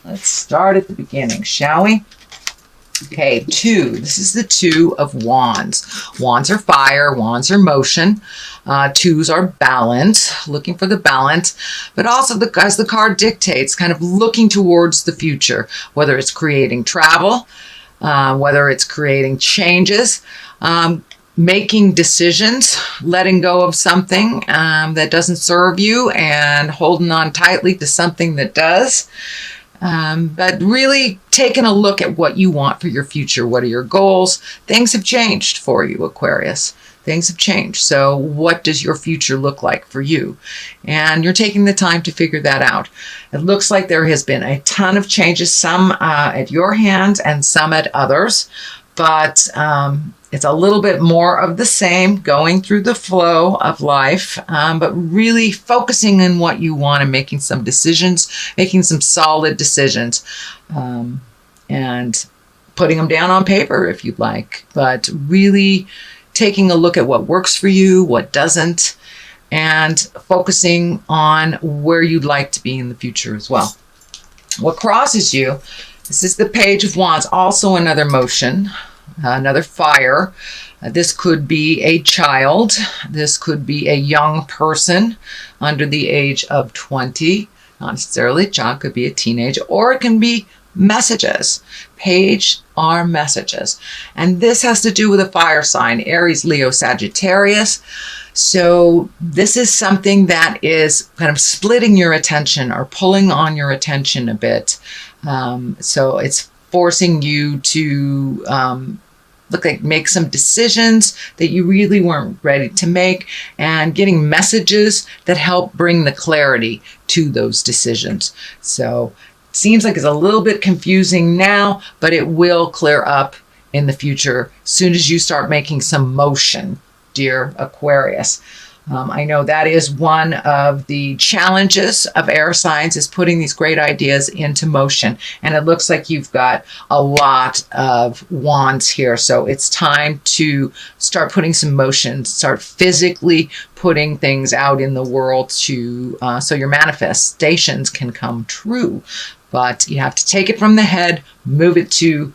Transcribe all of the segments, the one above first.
Let's start at the beginning, shall we? Okay, 2. This is the 2 of Wands. Wands are fire. Wands are motion. 2s are balance, looking for the balance. But also, as the card dictates, kind of looking towards the future, whether it's creating travel, whether it's creating changes, making decisions, letting go of something that doesn't serve you and holding on tightly to something that does. But really taking a look at what you want for your future. What are your goals? Things have changed for you, Aquarius. Things have changed. So what does your future look like for you? And you're taking the time to figure that out. It looks like there has been a ton of changes, some at your hands and some at others. But it's a little bit more of the same, going through the flow of life, but really focusing on what you want and making some decisions, making some solid decisions, and putting them down on paper if you'd like, but really taking a look at what works for you, what doesn't, and focusing on where you'd like to be in the future as well. What crosses you, this is the Page of Wands, also another motion, another fire. This could be a child. This could be a young person under the age of 20. Not necessarily a child, could be a teenager, or it can be messages. Page are messages. And this has to do with a fire sign, Aries, Leo, Sagittarius. So this is something that is kind of splitting your attention or pulling on your attention a bit. So it's forcing you to make some decisions that you really weren't ready to make, and getting messages that help bring the clarity to those decisions. So it seems like it's a little bit confusing now, but it will clear up in the future as soon as you start making some motion, dear Aquarius. I know that is one of the challenges of air signs, is putting these great ideas into motion. And it looks like you've got a lot of wands here. So it's time to start putting some motion, start physically putting things out in the world to so your manifestations can come true. But you have to take it from the head, move it to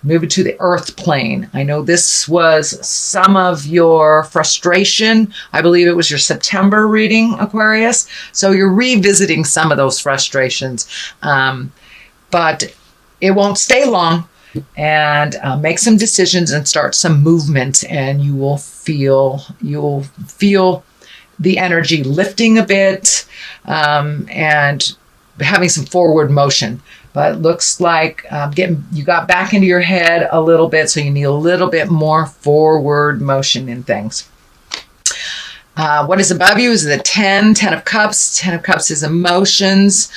the earth plane. I know this was some of your frustration. I believe it was your September reading, Aquarius. So you're revisiting some of those frustrations. But it won't stay long. And make some decisions and start some movement, and you'll feel the energy lifting a bit, and having some forward motion. But it looks like you got back into your head a little bit, so you need a little bit more forward motion in things. What is above you is the 10 of Cups. 10 of Cups is emotions,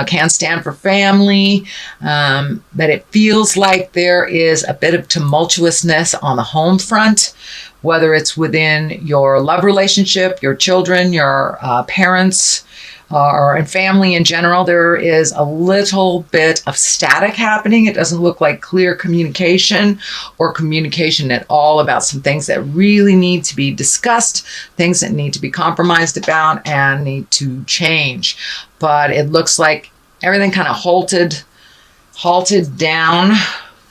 can stand for family, that it feels like there is a bit of tumultuousness on the home front, whether it's within your love relationship, your children, your parents, or in family in general. There is a little bit of static happening. It doesn't look like clear communication or communication at all about some things that really need to be discussed, things that need to be compromised about and need to change. But it looks like everything kind of halted down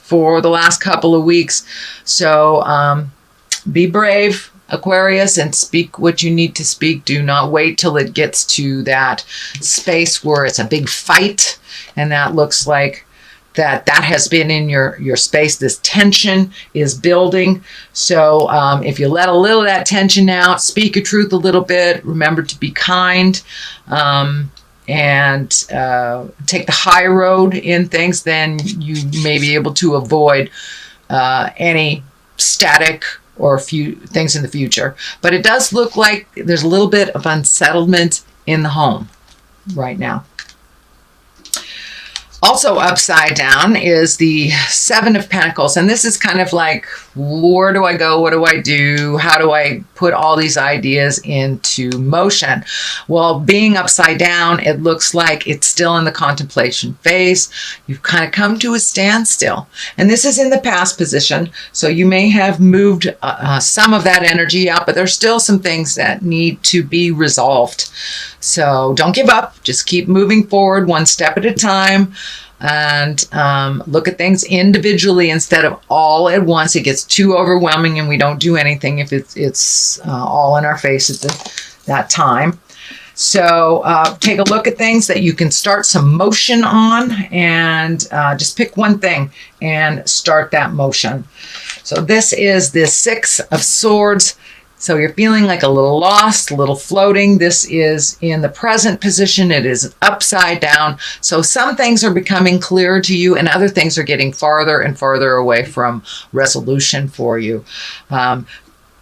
for the last couple of weeks. So be brave, Aquarius, and speak what you need to speak. Do not wait till it gets to that space where it's a big fight, and that looks like that has been in your space. This tension is building. So if you let a little of that tension out, speak your truth a little bit, remember to be kind, and take the high road in things, then you may be able to avoid any static or a few things in the future. But it does look like there's a little bit of unsettlement in the home right now. Also upside down is the 7 of Pentacles. And this is kind of like Where do I go? What do I do? How do I put all these ideas into motion? Well, being upside down, it looks like it's still in the contemplation phase. You've kind of come to a standstill. And this is in the past position. So you may have moved some of that energy out, but there's still some things that need to be resolved. So don't give up. Just keep moving forward one step at a time. And look at things individually instead of all at once. It gets too overwhelming and we don't do anything if it's all in our face at that time. So take a look at things that you can start some motion on, and just pick one thing and start that motion. So this is the Six of Swords. So you're feeling like a little lost, a little floating. This is in the present position. It is upside down. So some things are becoming clearer to you and other things are getting farther and farther away from resolution for you.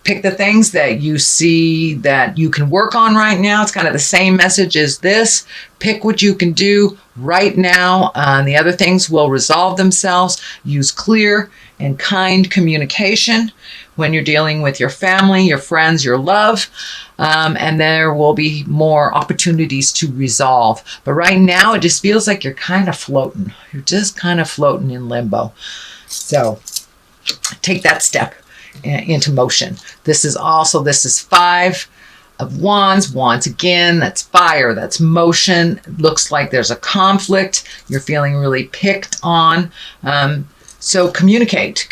Pick the things that you see that you can work on right now. It's kind of the same message as this. Pick what you can do right now. The other things will resolve themselves. Use clear and kind communication when you're dealing with your family, your friends, your love, and there will be more opportunities to resolve. But right now, it just feels like you're kind of floating. You're just kind of floating in limbo. So take that step into motion. This is Five of Wands. Wands again, that's fire, that's motion. It looks like there's a conflict. You're feeling really picked on. So communicate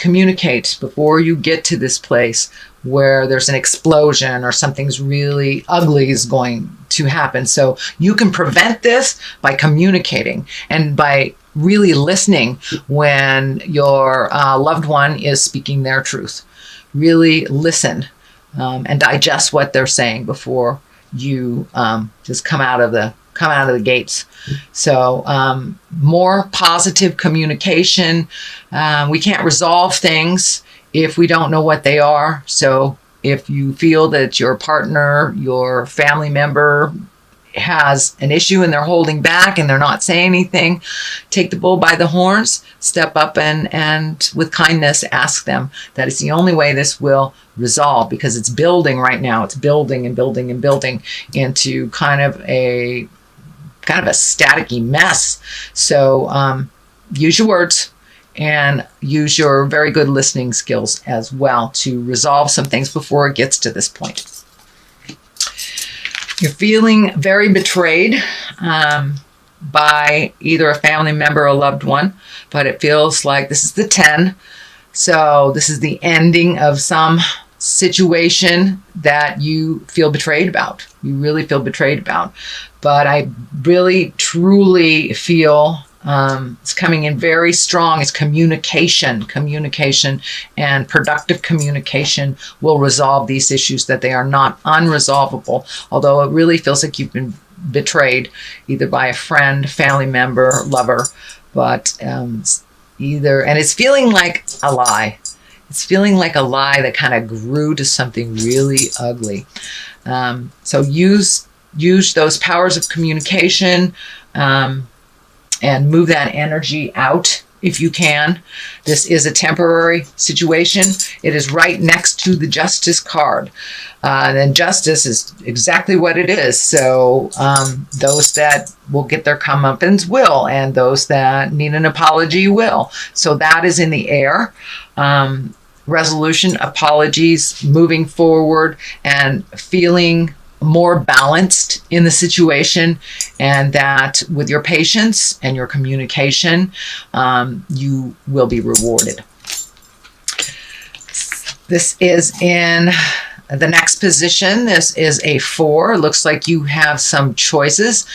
before you get to this place where there's an explosion or something's really ugly is going to happen. So you can prevent this by communicating and by really listening when your loved one is speaking their truth. Really listen and digest what they're saying before you just come out of the gates. So more positive communication. We can't resolve things if we don't know what they are. So if you feel that your partner, your family member has an issue and they're holding back and they're not saying anything, take the bull by the horns, step up and with kindness ask them. That is the only way this will resolve, because it's building right now. It's building and building and building into kind of a staticky mess. So use your words and use your very good listening skills as well to resolve some things before it gets to this point. You're feeling very betrayed by either a family member or a loved one, but it feels like this is the 10. So this is the ending of some situation that you feel betrayed about. You really feel betrayed about. But I really, truly feel it's coming in very strong. It's communication and productive communication will resolve these issues, that they are not unresolvable. Although it really feels like you've been betrayed either by a friend, family member, lover, but either, and it's feeling like a lie. It's feeling like a lie that kind of grew to something really ugly. So use those powers of communication and move that energy out if you can. This is a temporary situation. It is right next to the Justice card. And justice is exactly what it is. So those that will get their comeuppance will, and those that need an apology will. So that is in the air. Resolution, apologies, moving forward, and feeling more balanced in the situation, and that with your patience and your communication, you will be rewarded. This is in the next position. This is a 4. It looks like you have some choices,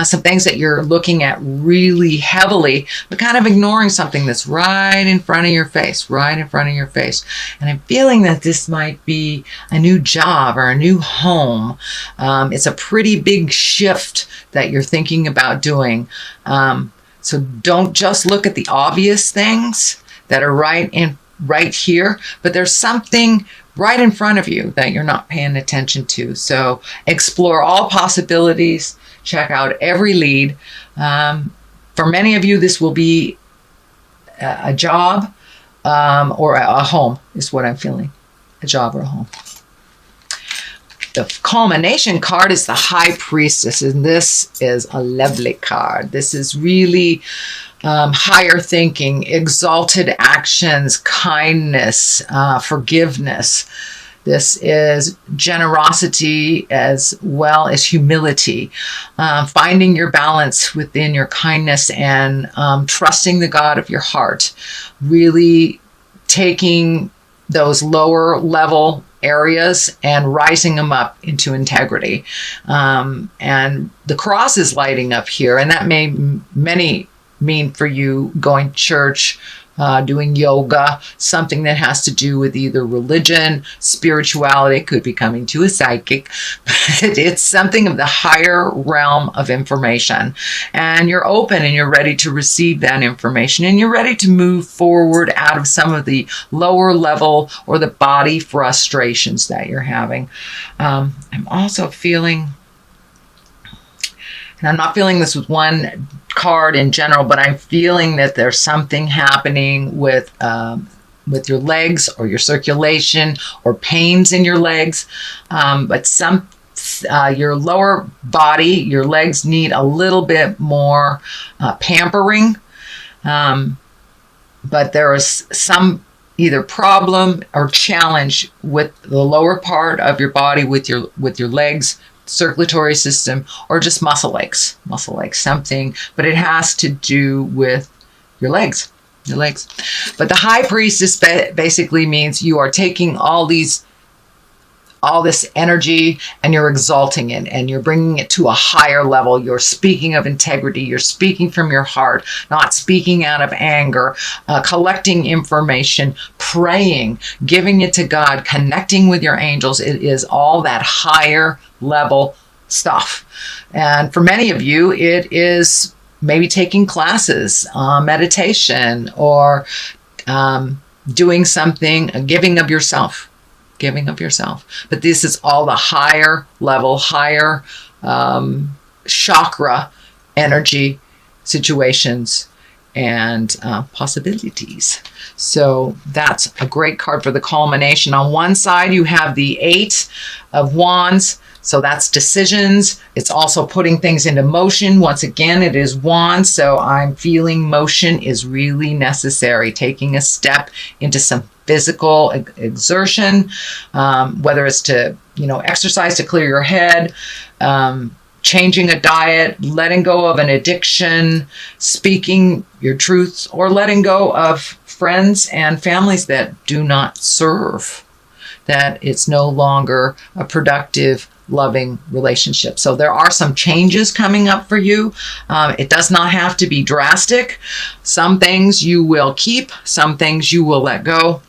some things that you're looking at really heavily, but kind of ignoring something that's right in front of your face, And I'm feeling that this might be a new job or a new home. It's a pretty big shift that you're thinking about doing. So don't just look at the obvious things that are right here, but there's something right in front of you that you're not paying attention to. So explore all possibilities, check out every lead. For many of you, this will be a job, or a home is what I'm feeling. A job or a home. The culmination card is the High Priestess, and this is a lovely card. This is really higher thinking, exalted actions, kindness, forgiveness. This is generosity as well as humility, finding your balance within your kindness and trusting the God of your heart, really taking those lower level areas and rising them up into integrity. And the cross is lighting up here, and that may mean for you going to church, doing yoga, something that has to do with either religion, spirituality, could be coming to a psychic, but it's something of the higher realm of information. And you're open and you're ready to receive that information, and you're ready to move forward out of some of the lower level or the body frustrations that you're having. I'm also feeling, and I'm not feeling this with one card in general, but I'm feeling that there's something happening with your legs or your circulation or pains in your legs. But your lower body, your legs need a little bit more pampering. But there is some either problem or challenge with the lower part of your body, with your legs, circulatory system, or just muscle legs, something, but it has to do with your legs. But the High Priestess basically means you are taking all this energy and you're exalting it and you're bringing it to a higher level. You're speaking of integrity. You're speaking from your heart, not speaking out of anger, collecting information, praying, giving it to God, connecting with your angels. It is all that higher level stuff. And for many of you, it is maybe taking classes, meditation, or doing something, giving of yourself. But this is all the higher level, higher chakra energy situations and possibilities. So that's a great card for the culmination. On one side, you have the 8 of Wands. So that's decisions. It's also putting things into motion. Once again, it is Wands. So I'm feeling motion is really necessary. Taking a step into some physical exertion, whether it's to, exercise to clear your head, changing a diet, letting go of an addiction, speaking your truth, or letting go of friends and families that do not serve, that it's no longer a productive, loving relationship. So there are some changes coming up for you. It does not have to be drastic. Some things you will keep, some things you will let go.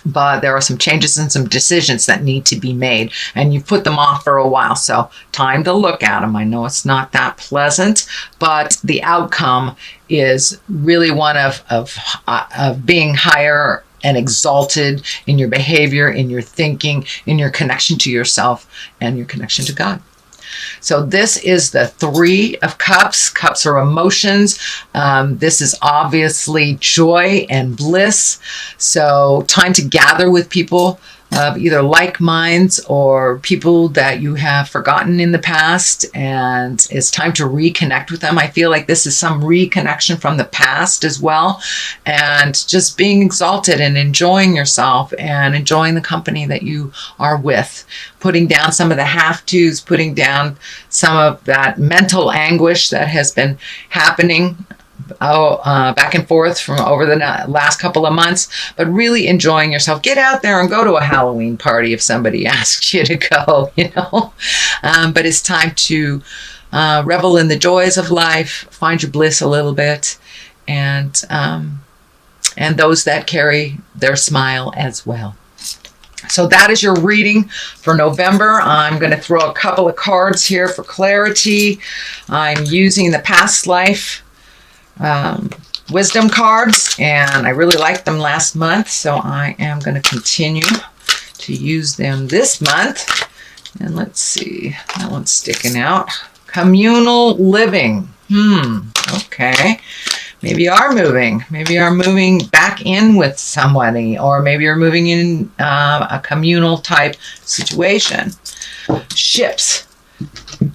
But there are some changes and some decisions that need to be made, and you've put them off for a while. So time to look at them. I know it's not that pleasant, but the outcome is really one of being higher and exalted in your behavior, in your thinking, in your connection to yourself and your connection to God. So this is the 3 of Cups. Cups are emotions. This is obviously joy and bliss. So time to gather with people of either like minds or people that you have forgotten in the past, and it's time to reconnect with them. I feel like this is some reconnection from the past as well, and just being exalted and enjoying yourself and enjoying the company that you are with, putting down some of the have-tos, putting down some of that mental anguish that has been happening back and forth from over the last couple of months, but really enjoying yourself. Get out there and go to a Halloween party if somebody asks you to go, but it's time to revel in the joys of life, find your bliss a little bit, and those that carry their smile as well. So that is your reading for November. I'm going to throw a couple of cards here for clarity. I'm using the past life wisdom cards, and I really liked them last month, so I am going to continue to use them this month. And let's see, that one's sticking out. Communal living. Okay. Maybe you are moving. Maybe you're moving back in with somebody, or maybe you're moving in a communal type situation. Ships.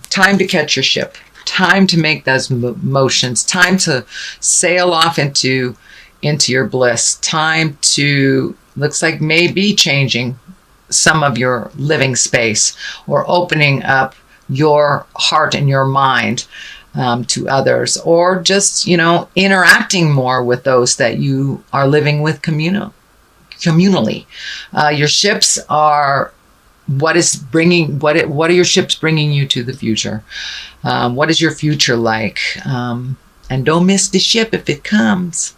Time to catch your ship. Time to make those motions. Time to sail off into your bliss. Time to, looks like maybe changing some of your living space, or opening up your heart and your mind to others, or just, interacting more with those that you are living with communally. Your ships are what are your ships bringing you to the future? What is your future like? And don't miss the ship if it comes.